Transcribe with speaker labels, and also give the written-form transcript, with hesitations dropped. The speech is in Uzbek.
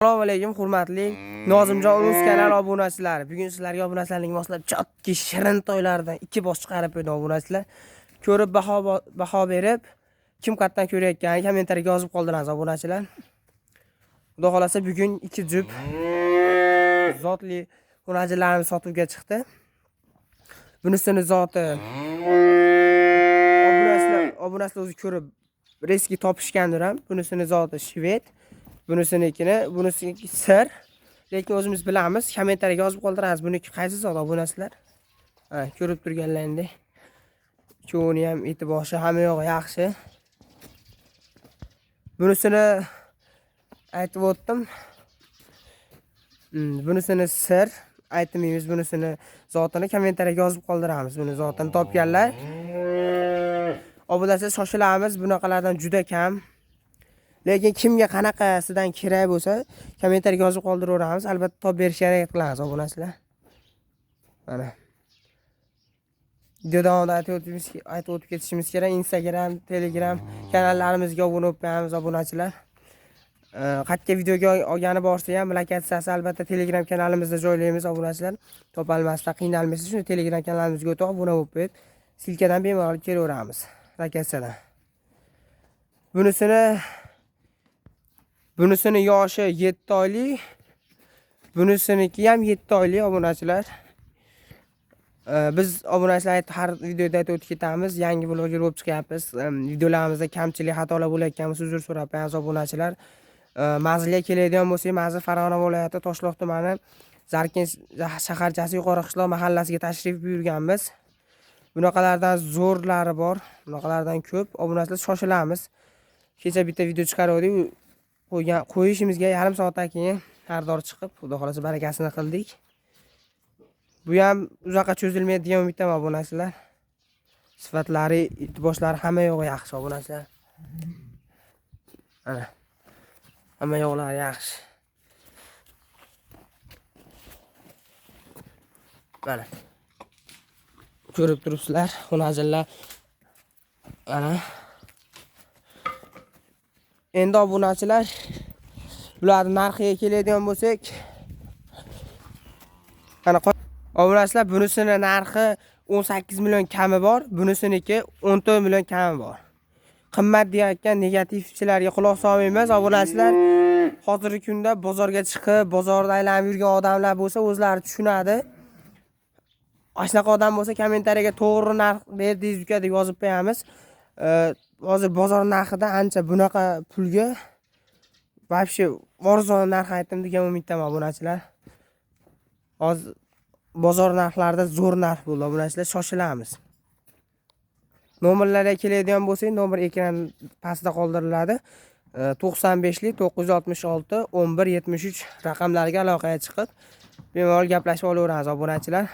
Speaker 1: Assalomu alaykum, hurmatli Nozimjon Ulus kanal obunachilari. Bugun sizlarga obunachilarning moslab chotki shirin to'ylardan 2 bosh chiqarib qo'ydim obunachilar. Ko'rib baho berib, kim qatdan ko'rayotganini kommentariyaga yozib qoldirasiz obunachilar. Xudo xolasa bugun 2 jup zotli obunachilarimiz sotuvga chiqdi. Bunisini zoti obunachilar o'zi ko'rib reski topishgandir ham. Bunisini zoti shved. Bunisi sir. Lekin o'zimiz bilamiz. Kommentariyaga yozib qoldirasiz. Buniki qaysi zot obunachilar? Ko'rib turganlaringdek. Cho'ni ham eti boshi hamma yo'g'i yaxshi. Bunisini aytib o'tdim. Bunisini sir aytmaymiz. Bunisini zotini kommentariyaga yozib qoldiramiz. Buni zotini topganlar. Obunachilar shoshilamiz. Bunaqalardan juda kam. Lekin kimga qanaqasidan kerak bo'lsa, kommentariyaga yozib qoldiraveramiz. Albatta top berishga harakat qilamiz obunachilar. Mana. Video davomida aytib o'tib ketishimiz kerak. Instagram, Telegram kanallarimizga obuna bo'lib obunachilar. Qayerga videoga olgani borsa ham lokatsiyasi albatta Telegram kanalimizda joylaymiz obunachilar. Topolmasdan qiynalmaysiz, shuni Telegram kanalimizga o'tib obuna bo'lib, silkadan bemalol kelaveramiz lokatsiyadan. Bunisini yoshi 7 oylik. Bunisiniki ham 7 oylik obunachilar. Biz obunachilar har videoda aytib o'tib ketamiz. Yangi bloger bo'lib chiqyapmiz. Videolarimizda kamchilik, xatolar bo'layotganimiz uzr so'rayapmiz obunachilar. Manzilga keladigan bo'lsak, manzil Farg'ona viloyati Toshloq tumani Zarkin shaharchasi Yuqori qishloq mahallasiga tashrif buyurganmiz. Bunaqalardan zo'rlari bor, bunaqalardan ko'p. Obunachilar shoshilamiz. Kecha bitta video chiqardik. Qo'yishimizga yarim soatdan keyin xaridor chiqib, xudo xolasa barakasini qildik. Bu ham uzoqqa cho'zilmaydigan umiddaman obunachilar. Sifatlari, boshlari hamma yo'g'i yaxshi obunachilar. Mana. Hamma yo'qlari yaxshi. Mana. Ko'rib turibsizlar, obunachilar. Mana. Endi obunachilar, bularning narxiga keladigan bo'lsak, mana obunachilar, bunisini narxi 18 million kami bor, bunisiniki 14 million kami bor. Qimmat deyotgan negativchilarga quloq solmaymiz obunachilar. Hozirgi kunda bozorga chiqib, bozorda aylanib yurgan odamlar bo'lsa, o'zlari tushunadi. Shunaqa odam bo'lsa, kommentariyaga to'g'ri narx berdingiz uka deb yozib qo'yamiz. Hozir bozor narxida ancha bunaqa pulga вообще arzon narx aytdim degan umiddaman obunachilar. Hozir bozor narxlarida zo'r narx bo'ldi obunachilar, shoshilamiz. Nomerlarga keladigan bo'lsak, nomer ekran pastda qoldiriladi. 95 lik 966 11 73 raqamlariga aloqaga chiqib bemalol gaplashib olaveramiz obunachilar.